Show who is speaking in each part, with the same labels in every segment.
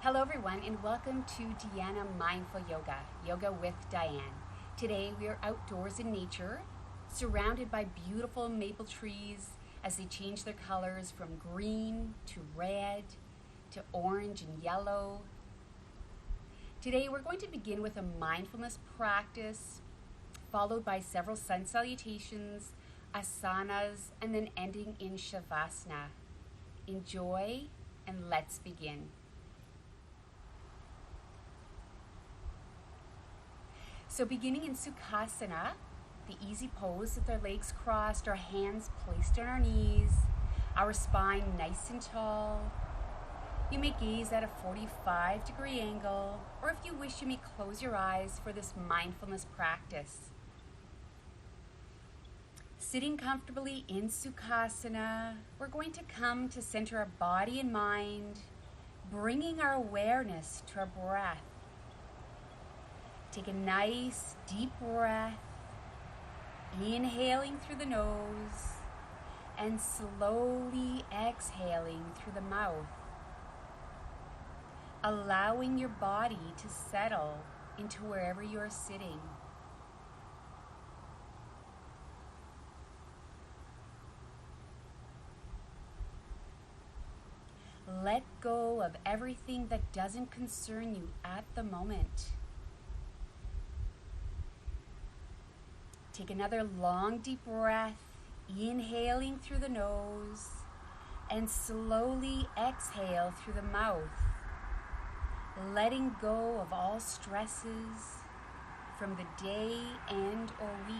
Speaker 1: Hello everyone and welcome to Dhyana-Mindful Yoga, Yoga with Dianne. Today we are outdoors in nature, surrounded by beautiful maple trees as they change their colors from green to red to orange and yellow. Today we're going to begin with a mindfulness practice, followed by several sun salutations, asanas, and then ending in shavasana. Enjoy and let's begin. So beginning in Sukhasana, the easy pose with our legs crossed, our hands placed on our knees, our spine nice and tall. You may gaze at a 45-degree angle, or if you wish, you may close your eyes for this mindfulness practice. Sitting comfortably in Sukhasana, we're going to come to center our body and mind, bringing our awareness to our breath. Take a nice deep breath, inhaling through the nose and slowly exhaling through the mouth, allowing your body to settle into wherever you're sitting. Let go of everything that doesn't concern you at the moment. Take another long, deep breath, inhaling through the nose and slowly exhale through the mouth, letting go of all stresses from the day and or week.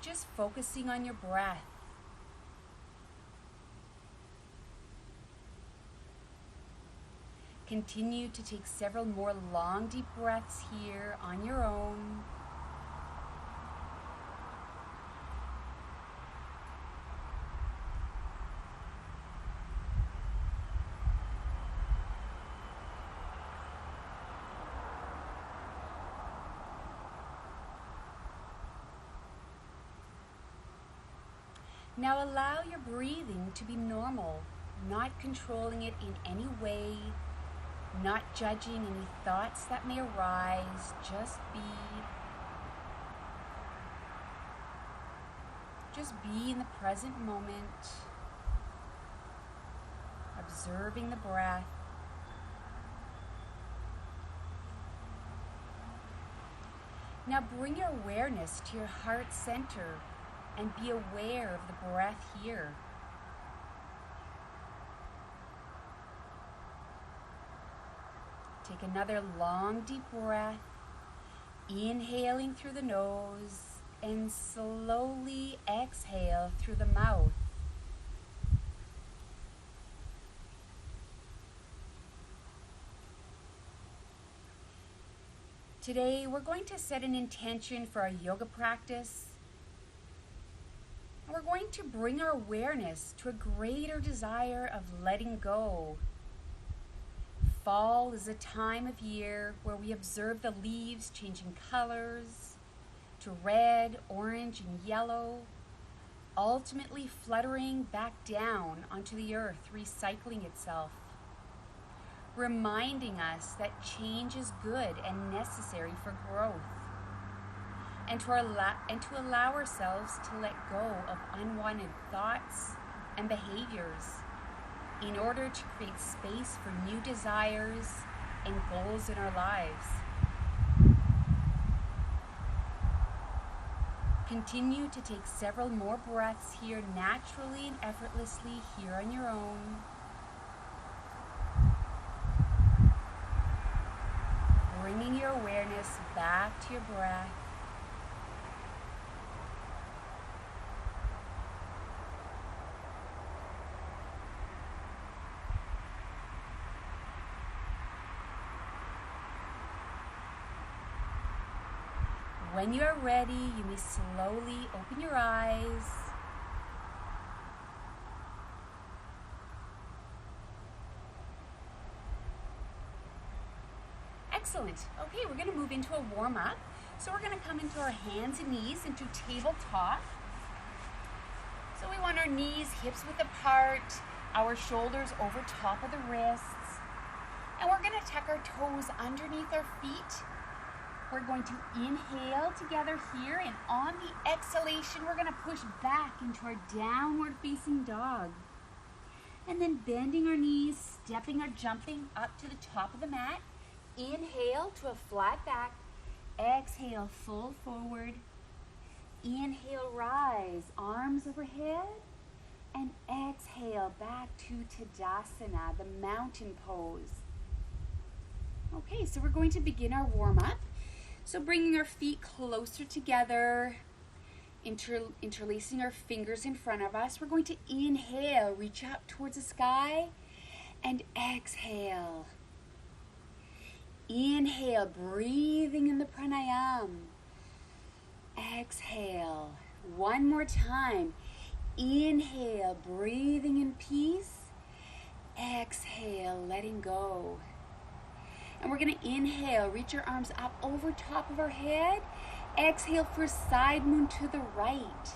Speaker 1: Just focusing on your breath. Continue to take several more long, deep breaths here on your own. Now allow your breathing to be normal, not controlling it in any way, not judging any thoughts that may arise, just be. Just be in the present moment, observing the breath. Now bring your awareness to your heart center and be aware of the breath here. Take another long, deep breath, inhaling through the nose and slowly exhale through the mouth. Today, we're going to set an intention for our yoga practice. We're going to bring our awareness to a greater desire of letting go. Fall is a time of year where we observe the leaves changing colors to red, orange, and yellow, ultimately fluttering back down onto the earth, recycling itself, reminding us that change is good and necessary for growth, and to allow ourselves to let go of unwanted thoughts and behaviors in order to create space for new desires and goals in our lives. Continue to take several more breaths here naturally and effortlessly here on your own. Bringing your awareness back to your breath. When you are ready, you may slowly open your eyes. Excellent. Okay, we're going to move into a warm-up. So we're going to come into our hands and knees into tabletop. So So we want our knees, hips width apart, our shoulders over top of the wrists. And we're going to tuck our toes underneath our feet. We're going to inhale together here, and on the exhalation, we're going to push back into our downward facing dog. And then bending our knees, stepping or jumping up to the top of the mat. Inhale to a flat back. Exhale, fold forward. Inhale, rise, arms overhead. And exhale, back to Tadasana, the mountain pose. Okay, so we're going to begin our warm-up. So bringing our feet closer together, interlacing our fingers in front of us. We're going to inhale, reach up towards the sky, and exhale. Inhale, breathing in the pranayam. Exhale. One more time. Inhale, breathing in peace. Exhale, letting go. And we're going to inhale, reach our arms up over top of our head. Exhale for side moon to the right.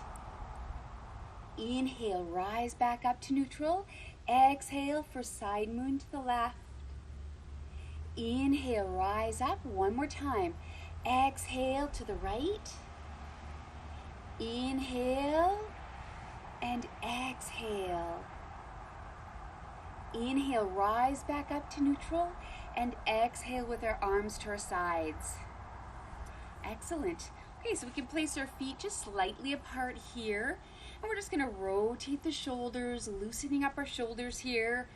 Speaker 1: Inhale, rise back up to neutral. Exhale for side moon to the left. Inhale, rise up one more time. Exhale to the right. Inhale and exhale. Inhale, rise back up to neutral, and exhale with our arms to our sides. Excellent. Okay, so we can place our feet just slightly apart here, and we're just going to rotate the shoulders, loosening up our shoulders here,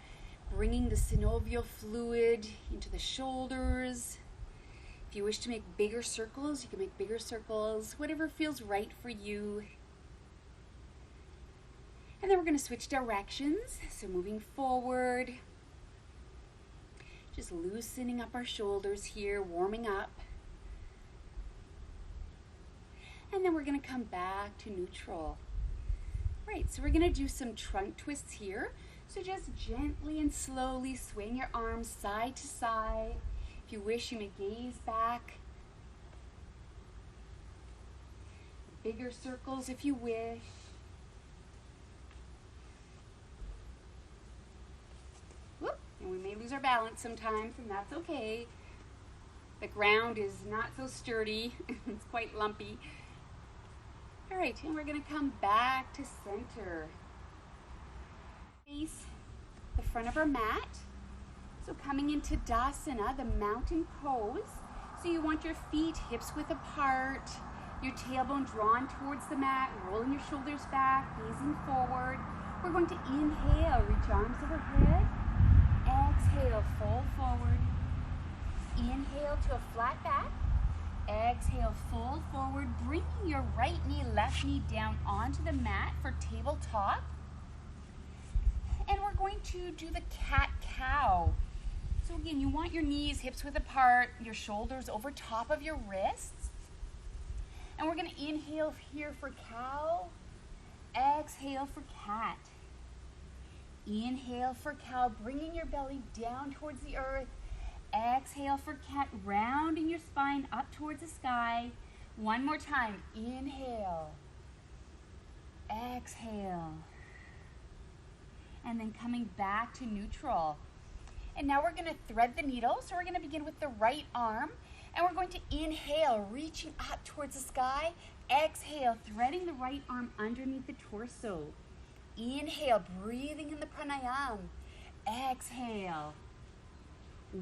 Speaker 1: bringing the synovial fluid into the shoulders. If you wish to make bigger circles, you can make bigger circles, whatever feels right for you. And then we're going to switch directions. So moving forward, just loosening up our shoulders here, warming up. And then we're going to come back to neutral. Right, so we're going to do some trunk twists here. So just gently and slowly swing your arms side to side. If you wish, you may gaze back. Bigger circles if you wish. Whoop, and we may lose our balance sometimes, and that's okay. The ground is not so sturdy. It's quite lumpy. All right, and we're going to come back to center. Face the front of our mat. So coming into Tadasana, the mountain pose. So you want your feet hips width apart, your tailbone drawn towards the mat, rolling your shoulders back, gazing forward. We're going to inhale, reach arms overhead. Exhale, fold forward. Inhale to a flat back. Exhale, fold forward, bringing your right knee, left knee down onto the mat for tabletop. And we're going to do the cat-cow. So again, you want your knees hips width apart, your shoulders over top of your wrists. And we're going to inhale here for cow. Exhale for cat. Inhale for cow, bringing your belly down towards the earth. Exhale for cat, rounding your spine up towards the sky. One more time. Inhale. Exhale. And then coming back to neutral. And now we're going to thread the needle. So we're going to begin with the right arm. And we're going to inhale, reaching up towards the sky. Exhale, threading the right arm underneath the torso. Inhale, breathing in the pranayam. Exhale.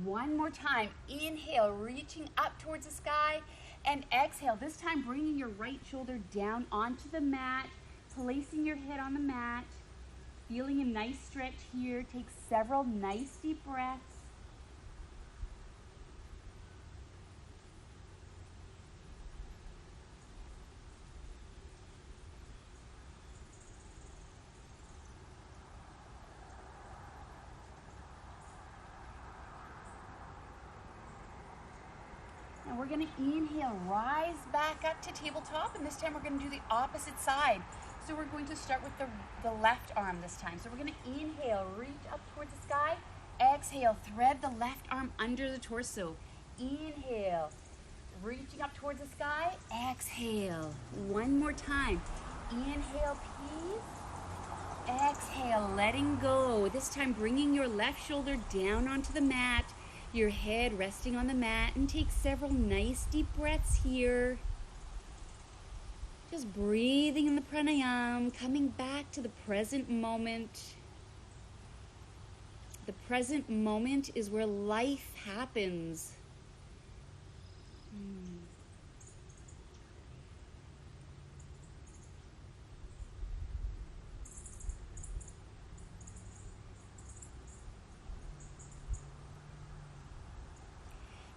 Speaker 1: One more time. Inhale, reaching up towards the sky. And exhale, this time bringing your right shoulder down onto the mat, placing your head on the mat, feeling a nice stretch here. Take several nice deep breaths. And we're going to inhale, rise back up to tabletop, and this time we're going to do the opposite side. So we're going to start with the left arm this time. So we're going to inhale, reach up towards the sky. Exhale, thread the left arm under the torso. Inhale, reaching up towards the sky. Exhale, one more time. Inhale, peace. Exhale, letting go. This time bringing your left shoulder down onto the mat, your head resting on the mat, and take several nice deep breaths here. Just breathing in the pranayama, coming back to the present moment. The present moment is where life happens.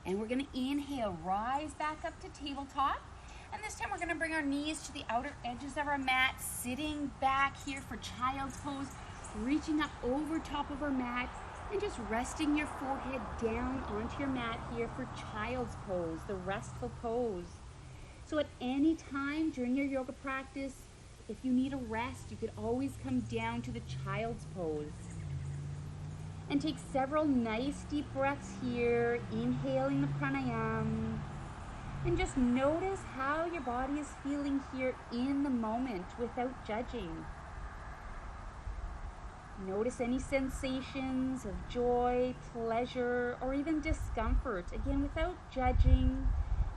Speaker 1: And we're going to inhale, rise back up to tabletop. And this time we're going to bring our knees to the outer edges of our mat, sitting back here for child's pose, reaching up over top of our mat, and just resting your forehead down onto your mat here for child's pose, the restful pose. So at any time during your yoga practice, if you need a rest, you could always come down to the child's pose. And take several nice deep breaths here, inhaling the pranayama. And just notice how your body is feeling here in the moment without judging. Notice any sensations of joy, pleasure, or even discomfort. Again, without judging,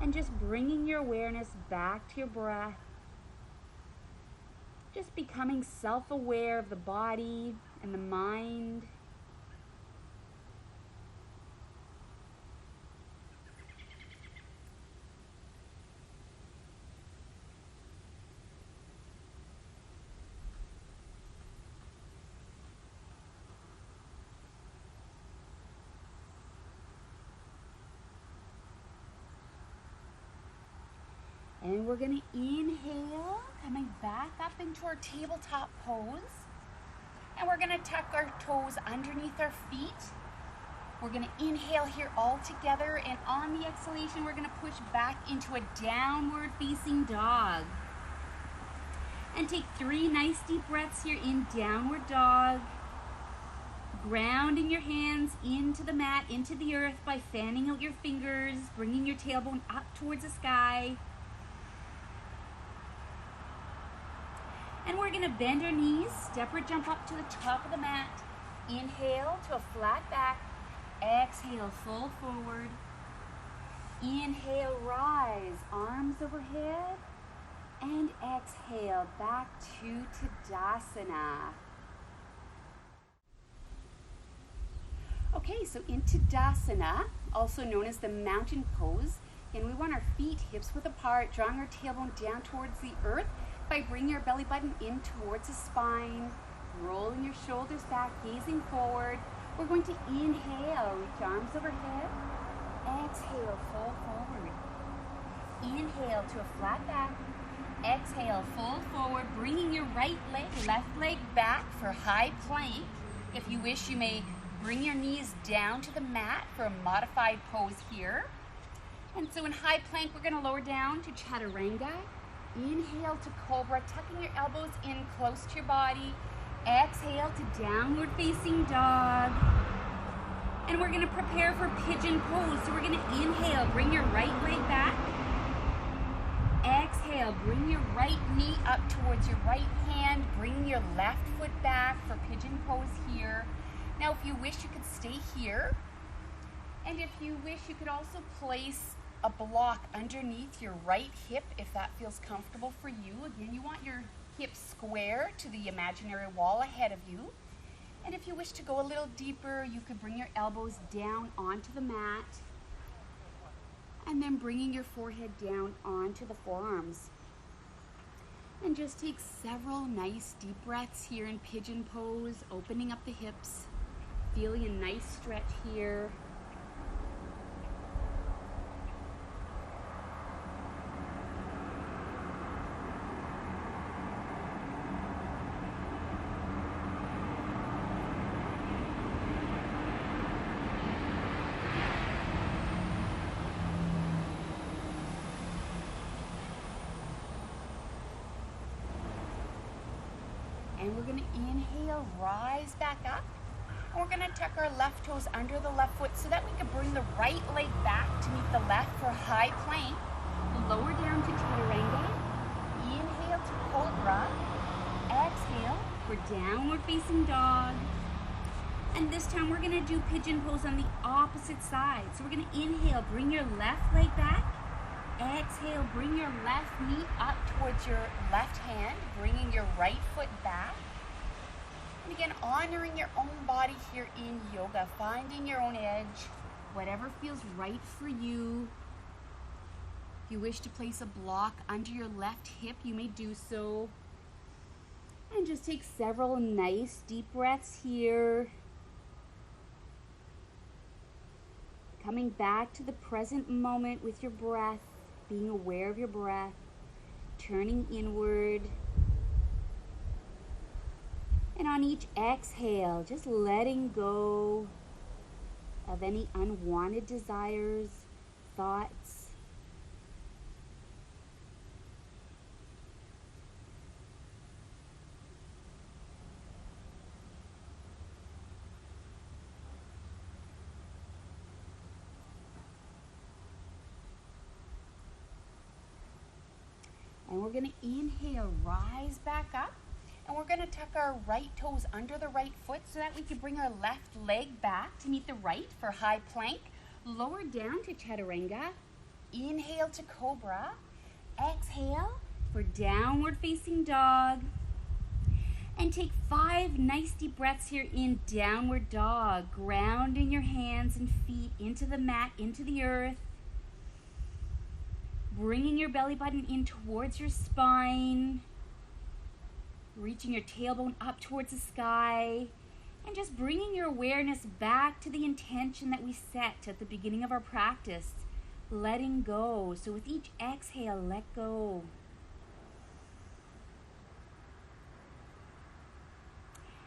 Speaker 1: and just bringing your awareness back to your breath. Just becoming self-aware of the body and the mind. And we're going to inhale, coming back up into our tabletop pose. And we're going to tuck our toes underneath our feet. We're going to inhale here all together, and on the exhalation, we're going to push back into a downward facing dog. And take 3 nice deep breaths here in downward dog. Grounding your hands into the mat, into the earth by fanning out your fingers, bringing your tailbone up towards the sky. And we're going to bend our knees, step or jump up to the top of the mat. Inhale to a flat back. Exhale, fold forward. Inhale, rise, arms overhead. And exhale, back to Tadasana. Okay, so in Tadasana, also known as the mountain pose, and we want our feet hips width apart, drawing our tailbone down towards the earth by bringing your belly button in towards the spine, rolling your shoulders back, gazing forward. We're going to inhale, reach arms overhead. Exhale, fold forward. Inhale to a flat back. Exhale, fold forward, bringing your right leg, left leg back for high plank. If you wish, you may bring your knees down to the mat for a modified pose here. And so in high plank, we're going to lower down to Chaturanga. Inhale to Cobra, tucking your elbows in close to your body. Exhale to downward facing dog. And we're going to prepare for pigeon pose. So we're going to inhale, bring your right leg back. Exhale, bring your right knee up towards your right hand. Bring your left foot back for pigeon pose here. Now, if you wish, you could stay here. And if you wish, you could also place a block underneath your right hip if that feels comfortable for you. Again, you want your hips square to the imaginary wall ahead of you. And if you wish to go a little deeper, you could bring your elbows down onto the mat. And then bringing your forehead down onto the forearms. And just take several nice deep breaths here in pigeon pose, opening up the hips, feeling a nice stretch here. And we're going to inhale, rise back up. And we're going to tuck our left toes under the left foot so that we can bring the right leg back to meet the left for high plank. Lower down to Chaturanga. Inhale to Cobra. Exhale, for downward facing dog. And this time we're gonna do pigeon pose on the opposite side. So we're gonna inhale, bring your left leg back. Exhale, bring your left knee up towards your left hand, bringing your right foot back. And again, honoring your own body here in yoga, finding your own edge, whatever feels right for you. If you wish to place a block under your left hip, you may do so. And just take several nice deep breaths here. Coming back to the present moment with your breath, being aware of your breath, turning inward. And on each exhale, just letting go of any unwanted desires, thoughts. And we're going to inhale, rise back up. And we're going to tuck our right toes under the right foot so that we can bring our left leg back to meet the right for high plank. Lower down to chaturanga. Inhale to cobra. Exhale for downward facing dog. And take 5 nice deep breaths here in downward dog. Grounding your hands and feet into the mat, into the earth. Bringing your belly button in towards your spine. Reaching your tailbone up towards the sky. And just bringing your awareness back to the intention that we set at the beginning of our practice. Letting go. So with each exhale, let go.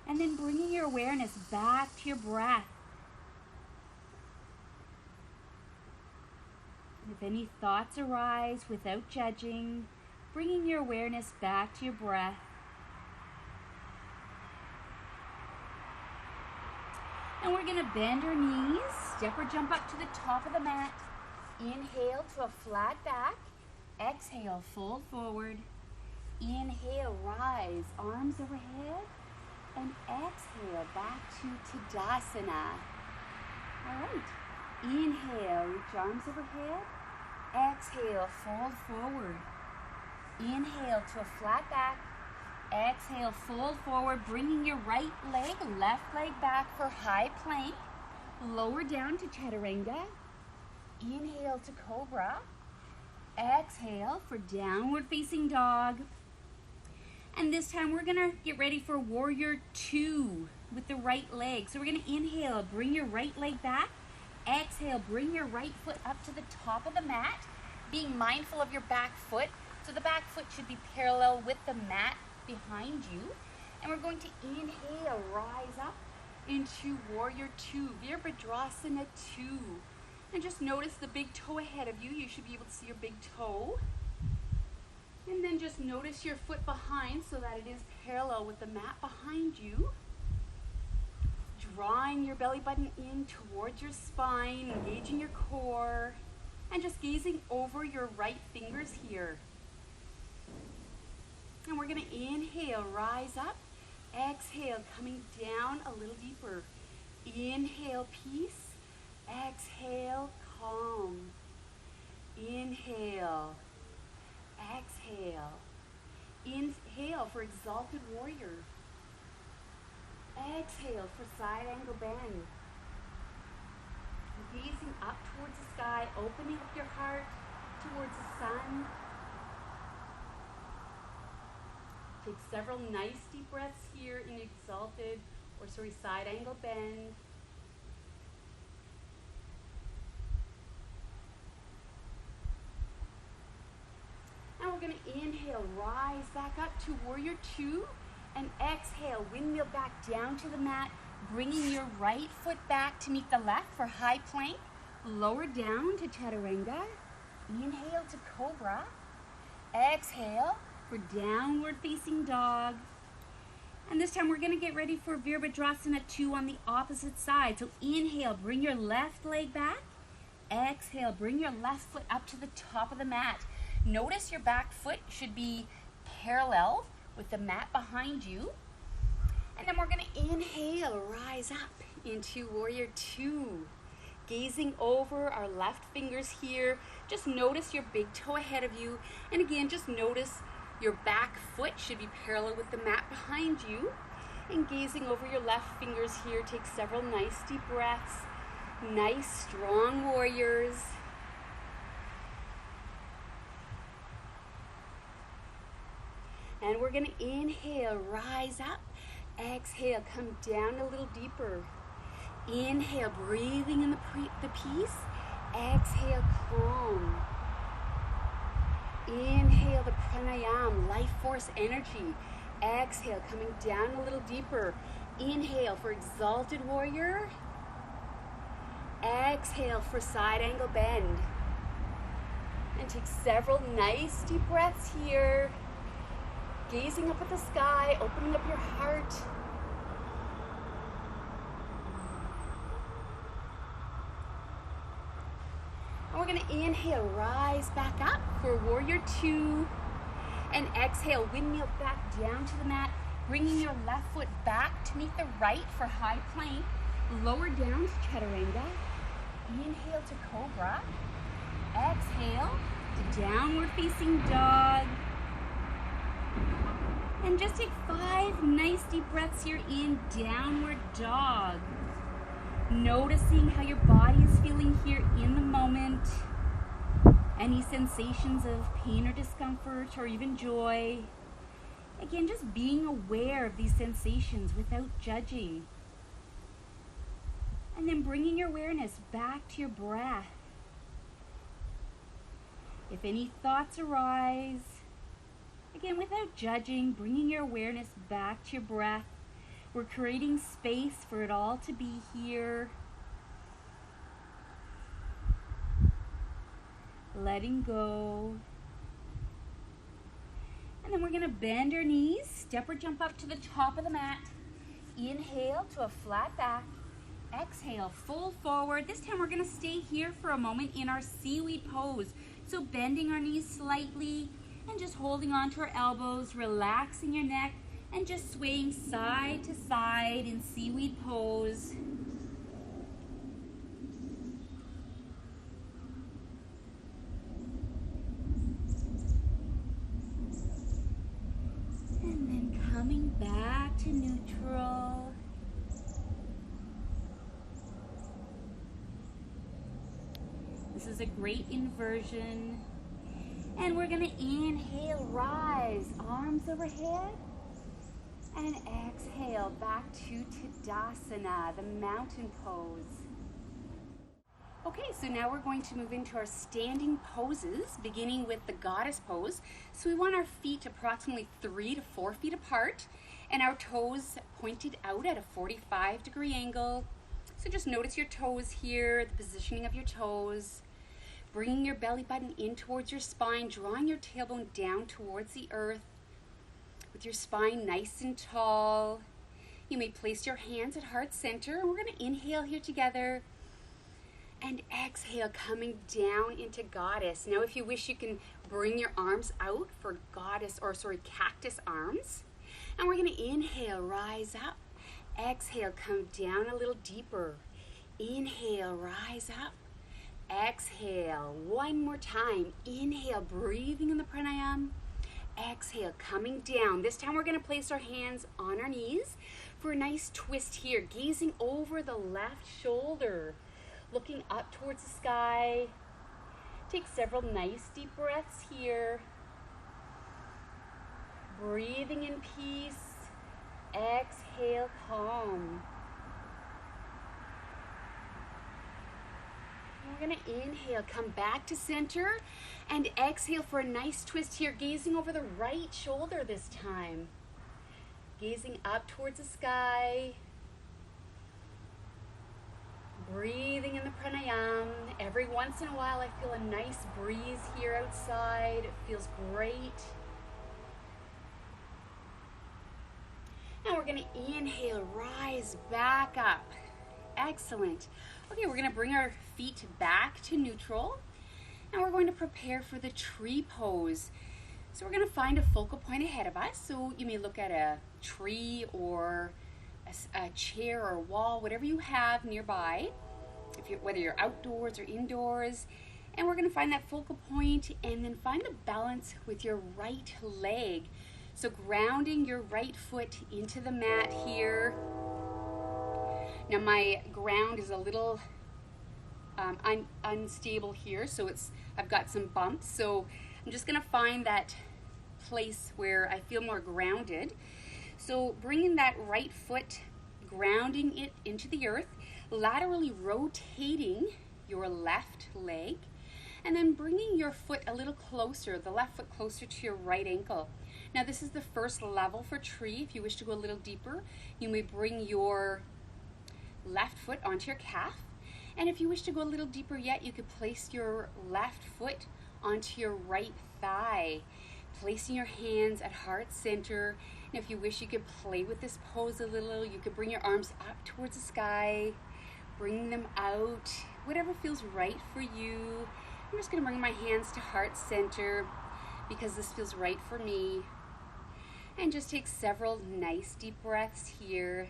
Speaker 1: And then bringing your awareness back to your breath. If any thoughts arise without judging, bringing your awareness back to your breath. And we're going to bend our knees, step or jump up to the top of the mat. Inhale to a flat back. Exhale, fold forward. Inhale, rise, arms overhead. And exhale, back to Tadasana. All right. Inhale, reach arms overhead. Exhale, fold forward. Inhale to a flat back. Exhale, fold forward, bringing your right leg, left leg back for high plank. Lower down to chaturanga. Inhale to cobra. Exhale for downward facing dog. And this time we're gonna get ready for warrior 2 with the right leg. So we're gonna inhale, bring your right leg back. Exhale, bring your right foot up to the top of the mat, being mindful of your back foot. So the back foot should be parallel with the mat behind you. And we're going to inhale, rise up into warrior 2, Virabhadrasana 2. And just notice the big toe ahead of you. You should be able to see your big toe. And then just notice your foot behind so that it is parallel with the mat behind you. Drawing your belly button in towards your spine, engaging your core, and just gazing over your right fingers here. And we're going to inhale, rise up. Exhale, coming down a little deeper. Inhale, peace. Exhale, calm. Inhale. Exhale. Inhale for exalted warrior. Exhale for side angle bend. Gazing up towards the sky, opening up your heart towards the sun. Take several nice deep breaths here in exalted, side angle bend. And we're going to inhale, rise back up to warrior 2. And exhale, windmill back down to the mat, bringing your right foot back to meet the left for high plank. Lower down to chaturanga. Inhale to cobra. Exhale for downward facing dog. And this time we're going to get ready for Virabhadrasana 2 on the opposite side. So inhale, bring your left leg back. Exhale, bring your left foot up to the top of the mat. Notice your back foot should be parallel with the mat behind you. And then we're going to inhale, rise up into warrior two. Gazing over our left fingers here. Just notice your big toe ahead of you. And again, just notice your back foot should be parallel with the mat behind you. And gazing over your left fingers here, take several nice deep breaths. Nice, strong warriors. And we're going to inhale, rise up. Exhale, come down a little deeper. Inhale, breathing in the peace. Exhale, calm. Inhale the pranayama, life force energy. Exhale, coming down a little deeper. Inhale for exalted warrior. Exhale for side angle bend. And take several nice deep breaths here. Gazing up at the sky, opening up your heart. And we're going to inhale, rise back up for warrior two. And exhale, windmill back down to the mat, bringing your left foot back to meet the right for high plank. Lower down to chaturanga. Inhale to cobra. Exhale to downward facing dog. And just take 5 nice deep breaths here in downward dog. Noticing how your body is feeling here in the moment. Any sensations of pain or discomfort or even joy. Again, just being aware of these sensations without judging. And then bringing your awareness back to your breath. If any thoughts arise, again, without judging, bringing your awareness back to your breath. We're creating space for it all to be here. Letting go. And then we're going to bend our knees, step or jump up to the top of the mat. Inhale to a flat back. Exhale, fold forward. This time we're going to stay here for a moment in our seaweed pose. So bending our knees slightly and just holding on to our elbows, relaxing your neck, and just swaying side to side in seaweed pose. And then coming back to neutral. This is a great inversion. And we're going to inhale, rise, arms overhead. And exhale, back to Tadasana, the mountain pose. Okay, so now we're going to move into our standing poses, beginning with the goddess pose. So we want our feet approximately 3 to 4 feet apart, and our toes pointed out at a 45-degree angle. So just notice your toes here, the positioning of your toes. Bringing your belly button in towards your spine, drawing your tailbone down towards the earth. With your spine nice and tall. You may place your hands at heart center. And we're going to inhale here together. And exhale, coming down into goddess. Now if you wish, you can bring your arms out for cactus arms. And we're going to inhale, rise up. Exhale, come down a little deeper. Inhale, rise up. Exhale, one more time. Inhale, breathing in the pranayama. Exhale, coming down. This time we're going to place our hands on our knees for a nice twist here. Gazing over the left shoulder. Looking up towards the sky. Take several nice deep breaths here. Breathing in peace. Exhale, calm. We're going to inhale, come back to center, and exhale for a nice twist here, gazing over the right shoulder this time. Gazing up towards the sky. Breathing in the pranayama. Every once in a while I feel a nice breeze here outside. It feels great. Now we're going to inhale, rise back up. Excellent. Okay, we're going to bring our feet back to neutral. And we're going to prepare for the tree pose. So we're going to find a focal point ahead of us. So you may look at a tree or a chair or a wall, whatever you have nearby, whether you're outdoors or indoors. And we're going to find that focal point and then find the balance with your right leg. So grounding your right foot into the mat here. Now my ground is a little unstable here, so I've got some bumps. So I'm just going to find that place where I feel more grounded. So bringing that right foot, grounding it into the earth, laterally rotating your left leg, and then bringing your foot a little closer, the left foot closer to your right ankle. Now this is the first level for tree. If you wish to go a little deeper, you may bring your left foot onto your calf. And if you wish to go a little deeper yet, you could place your left foot onto your right thigh, placing your hands at heart center. And if you wish, you could play with this pose a little. You could bring your arms up towards the sky, bring them out, whatever feels right for you. I'm just going to bring my hands to heart center because this feels right for me. And just take several nice deep breaths here.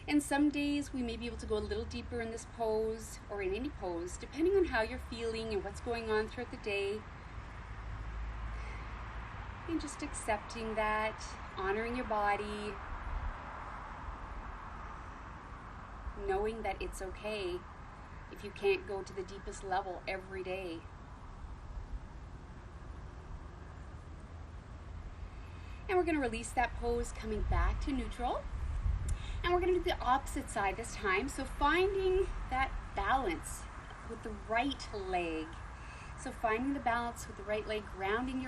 Speaker 1: And some days we may be able to go a little deeper in this pose or in any pose, depending on how you're feeling and what's going on throughout the day. And just accepting that, honoring your body, knowing that it's okay if you can't go to the deepest level every day. And we're going to release that pose, coming back to neutral. And we're going to do the opposite side this time. So finding that balance with the right leg. So finding the balance with the right leg, grounding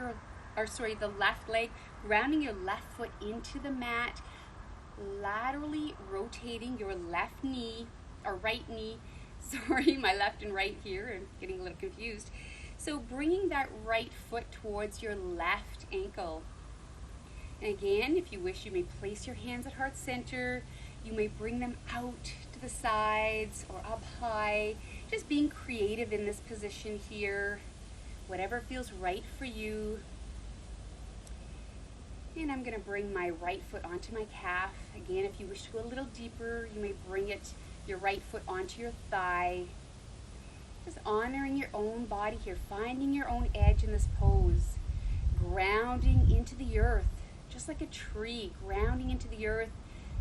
Speaker 1: the left leg, grounding your left foot into the mat, laterally rotating your left knee, or right knee. Sorry, my left and right here, I'm getting a little confused. So bringing that right foot towards your left ankle. And again, if you wish, you may place your hands at heart center. You may bring them out to the sides or up high. Just being creative in this position here. Whatever feels right for you. And I'm going to bring my right foot onto my calf. Again, if you wish to go a little deeper, you may bring your right foot onto your thigh. Just honoring your own body here, finding your own edge in this pose. Grounding into the earth, just like a tree, grounding into the earth.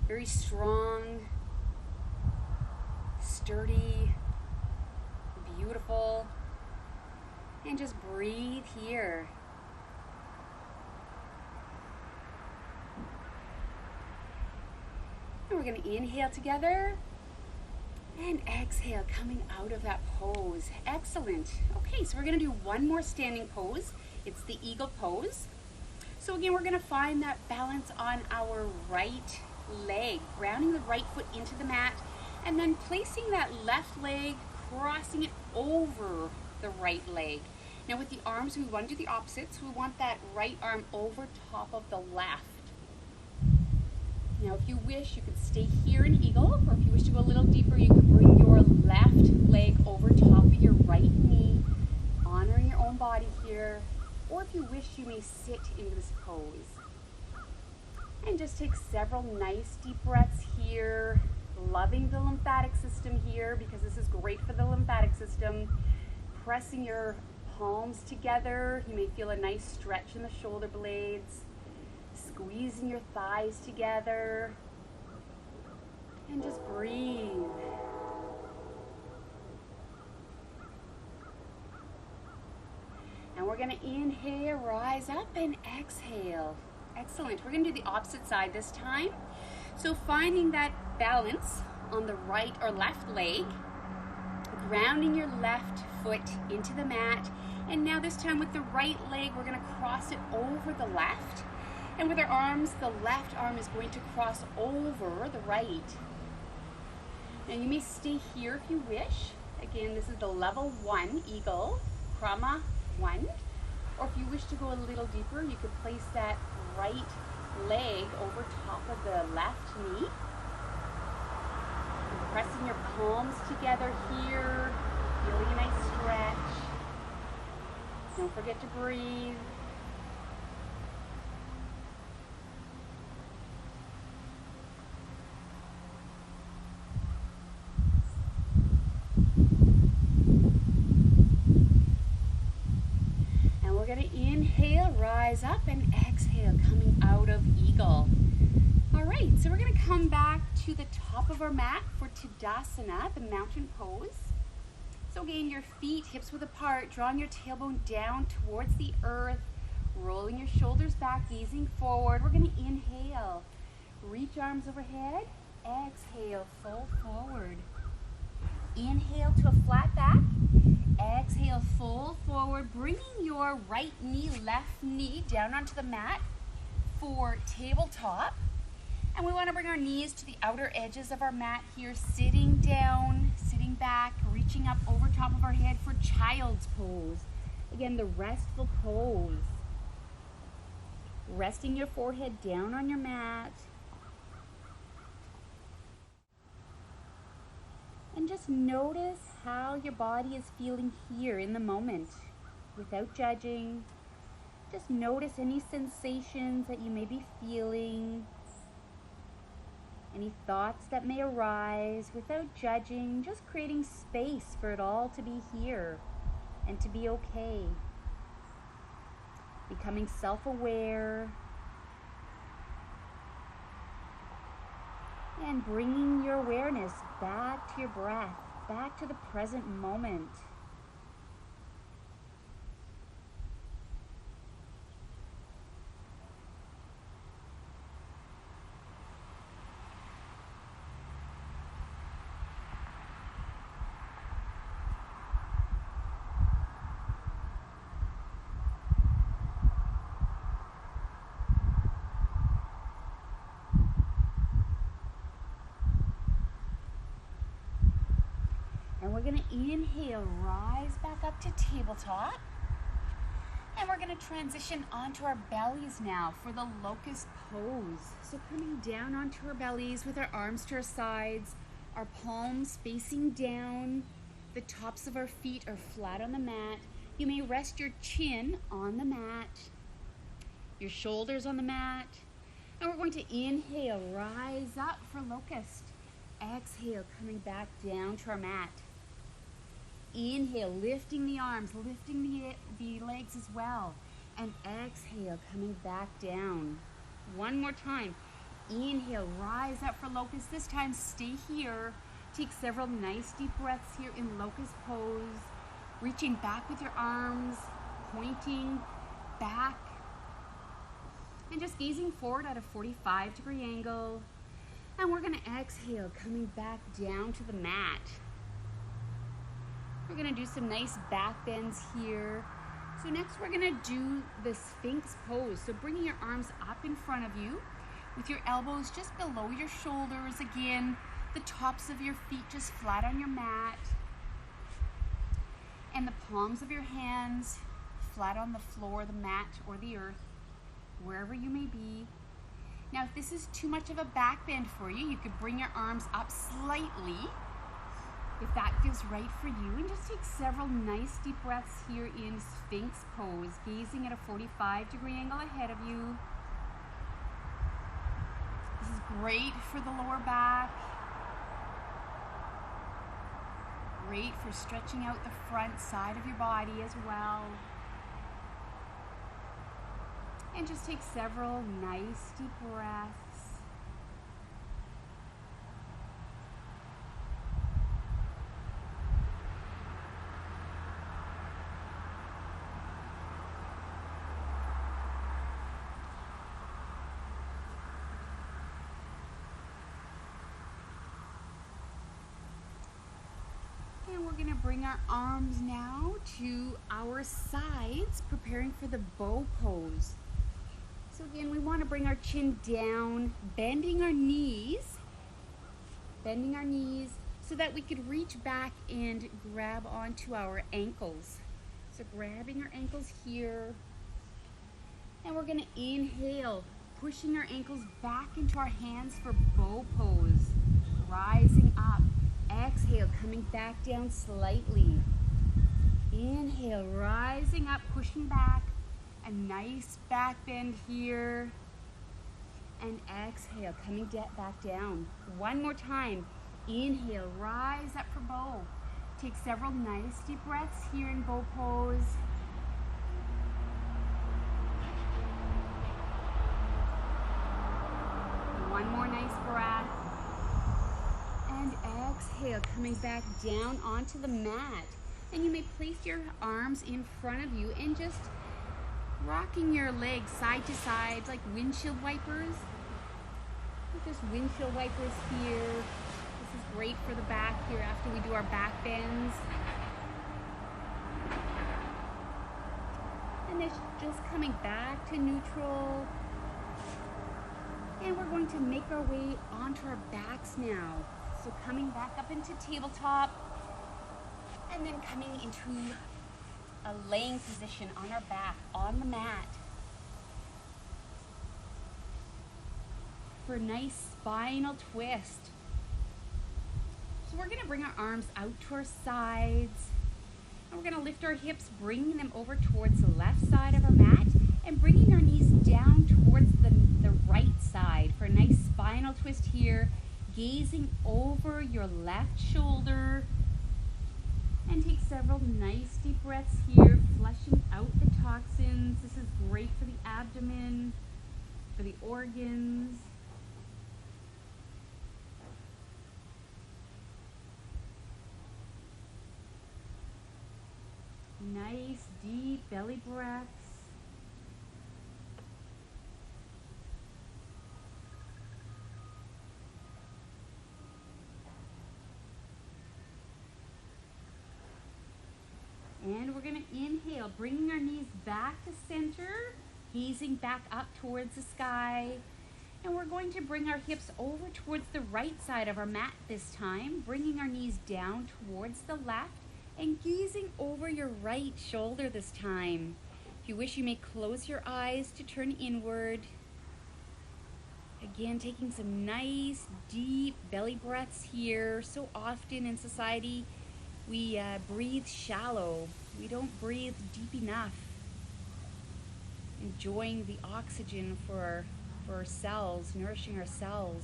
Speaker 1: Very strong, sturdy, beautiful. And just breathe here. And we're going to inhale together and exhale, coming out of that pose. Excellent. Okay, so we're going to do one more standing pose. It's the eagle pose. So again, we're going to find that balance on our right leg, grounding the right foot into the mat, and then placing that left leg, crossing it over the right leg. Now with the arms, we want to do the opposite, so we want that right arm over top of the left. Now if you wish, you could stay here in eagle, or if you wish to go a little deeper, you could bring your left leg over top of your right knee, honoring your own body here. Or if you wish, you may sit in this pose. And just take several nice deep breaths here, loving the lymphatic system here because this is great for the lymphatic system. Pressing your palms together. You may feel a nice stretch in the shoulder blades. Squeezing your thighs together. And just breathe. And we're going to inhale, rise up, and exhale. Excellent. We're going to do the opposite side this time. So finding that balance on the right or left leg, grounding your left foot into the mat. And now this time with the right leg, we're going to cross it over the left. And with our arms, the left arm is going to cross over the right. And you may stay here if you wish. Again, this is the level 1 eagle, Krama 1. Or if you wish to go a little deeper, you could place that right leg over top of the left knee. And pressing your palms together here, feeling a nice stretch. Don't forget to breathe. rise up, and exhale, coming out of eagle. All right, so we're gonna come back to the top of our mat for Tadasana, the mountain pose. So again, your feet hips width apart, drawing your tailbone down towards the earth, rolling your shoulders back, gazing forward. We're gonna inhale, reach arms overhead, exhale, fold forward. Inhale to a flat back, exhale, fold forward, bringing your right knee, left knee down onto the mat for tabletop. And we want to bring our knees to the outer edges of our mat here, sitting down, sitting back, reaching up over top of our head for child's pose. Again, the restful pose. Resting your forehead down on your mat. And just notice how your body is feeling here in the moment, without judging. Just notice any sensations that you may be feeling, any thoughts that may arise without judging, just creating space for it all to be here and to be okay. Becoming self-aware and bringing your awareness back to your breath, back to the present moment. And we're gonna inhale, rise back up to tabletop. And we're gonna transition onto our bellies now for the locust pose. So coming down onto our bellies with our arms to our sides, our palms facing down, the tops of our feet are flat on the mat. You may rest your chin on the mat, your shoulders on the mat. And we're going to inhale, rise up for locust. Exhale, coming back down to our mat. Inhale, lifting the arms, lifting the legs as well. And exhale, coming back down. One more time. Inhale, rise up for locust. This time, stay here. Take several nice deep breaths here in locust pose. Reaching back with your arms, pointing back. And just gazing forward at a 45-degree angle. And we're gonna exhale, coming back down to the mat. We're gonna do some nice back bends here. So next we're gonna do the Sphinx pose. So bringing your arms up in front of you with your elbows just below your shoulders. Again, the tops of your feet just flat on your mat. And the palms of your hands flat on the floor, the mat, or the earth, wherever you may be. Now, if this is too much of a back bend for you, you could bring your arms up slightly, if that feels right for you, and just take several nice deep breaths here in Sphinx pose, gazing at a 45-degree angle ahead of you. This is great for the lower back, great for stretching out the front side of your body as well. And just take several nice deep breaths. And we're gonna bring our arms now to our sides, preparing for the bow pose. So again, we want to bring our chin down, bending our knees so that we could reach back and grab onto our ankles. So grabbing our ankles here, and we're going to inhale, pushing our ankles back into our hands for bow pose, rising up. Exhale, coming back down slightly. Inhale, rising up, pushing back. A nice back bend here. And exhale, coming back down. One more time. Inhale, rise up for bow. Take several nice deep breaths here in bow pose. exhale, coming back down onto the mat. And you may place your arms in front of you and just rocking your legs side to side like windshield wipers. Just windshield wipers here. This is great for the back here after we do our back bends. And it's just coming back to neutral. And we're going to make our way onto our backs now. So coming back up into tabletop and then coming into a laying position on our back on the mat for a nice spinal twist. So we're going to bring our arms out to our sides and we're going to lift our hips, bringing them over towards the left side of our mat and bringing our knees down towards the right side for a nice spinal twist here, gazing over your left shoulder. And take several nice deep breaths here, flushing out the toxins. This is great for the abdomen, for the organs. Nice deep belly breaths. And we're going to inhale, bringing our knees back to center, gazing back up towards the sky. And we're going to bring our hips over towards the right side of our mat this time, bringing our knees down towards the left and gazing over your right shoulder this time. If you wish, you may close your eyes to turn inward. Again, taking some nice, deep belly breaths here. So often in society, we breathe shallow. We don't breathe deep enough. Enjoying the oxygen for our cells, nourishing our cells.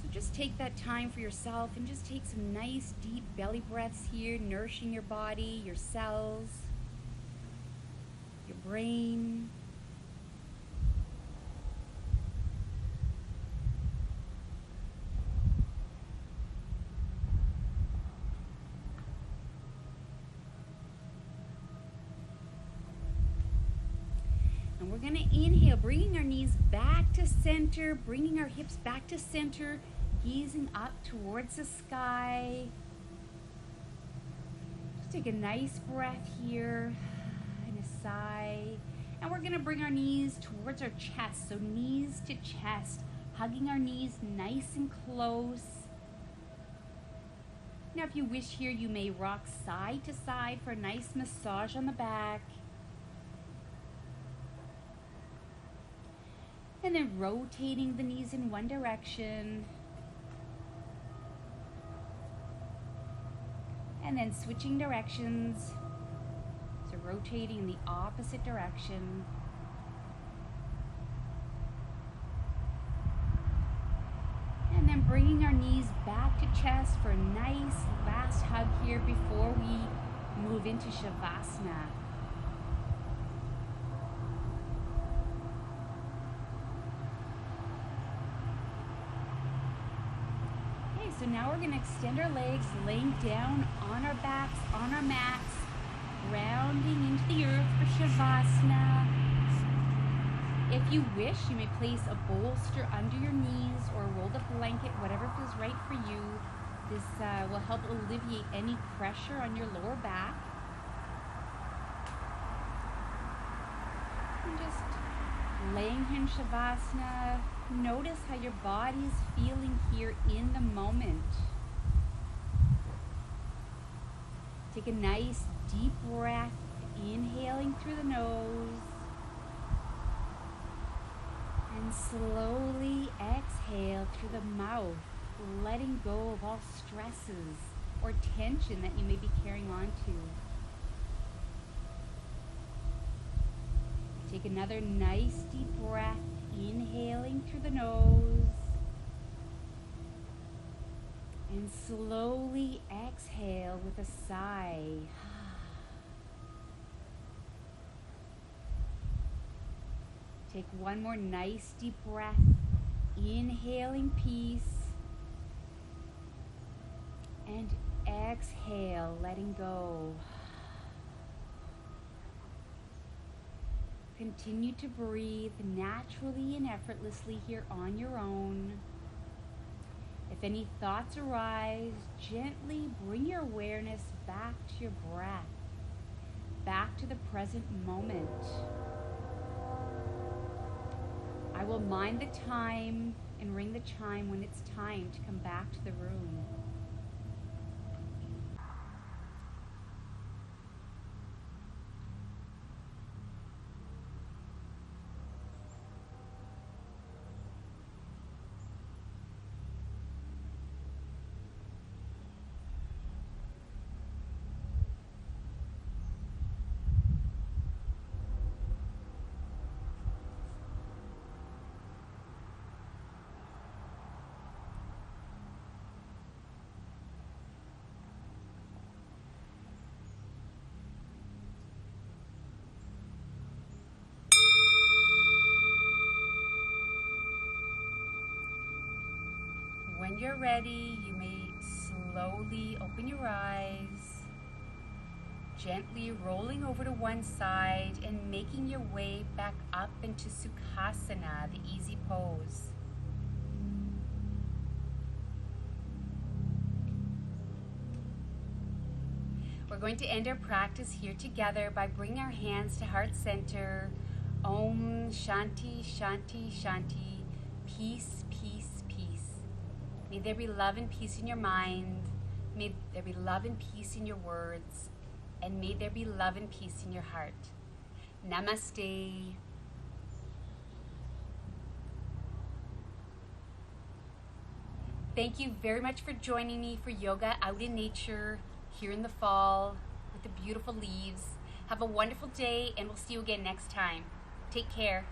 Speaker 1: So just take that time for yourself and just take some nice deep belly breaths here, nourishing your body, your cells, your brain. And we're going to inhale, bringing our knees back to center, bringing our hips back to center, gazing up towards the sky. Just take a nice breath here and a sigh. And we're going to bring our knees towards our chest, so knees to chest, hugging our knees nice and close. Now if you wish here, you may rock side to side for a nice massage on the back. And then rotating the knees in one direction. And then switching directions. So rotating in the opposite direction. And then bringing our knees back to chest for a nice last hug here before we move into Shavasana. So now we're going to extend our legs, laying down on our backs, on our mats, rounding into the earth for Shavasana. If you wish, you may place a bolster under your knees or roll the blanket, whatever feels right for you. This will help alleviate any pressure on your lower back. And just laying here in Shavasana, notice how your body is feeling here in the moment. Take a nice deep breath, inhaling through the nose. And slowly exhale through the mouth, letting go of all stresses or tension that you may be carrying on to. Take another nice deep breath, inhaling through the nose. And slowly exhale with a sigh. Take one more nice deep breath, inhaling peace. And exhale, letting go. Continue to breathe naturally and effortlessly here on your own. If any thoughts arise, gently bring your awareness back to your breath, back to the present moment. I will mind the time and ring the chime when it's time to come back to the room. When you're ready, you may slowly open your eyes, gently rolling over to one side and making your way back up into Sukhasana, the easy pose. We're going to end our practice here together by bringing our hands to heart center. Om Shanti Shanti Shanti. Peace, peace, peace. May there be love and peace in your mind. May there be love and peace in your words. And may there be love and peace in your heart. Namaste. Thank you very much for joining me for yoga out in nature here in the fall with the beautiful leaves. Have a wonderful day, and we'll see you again next time. Take care.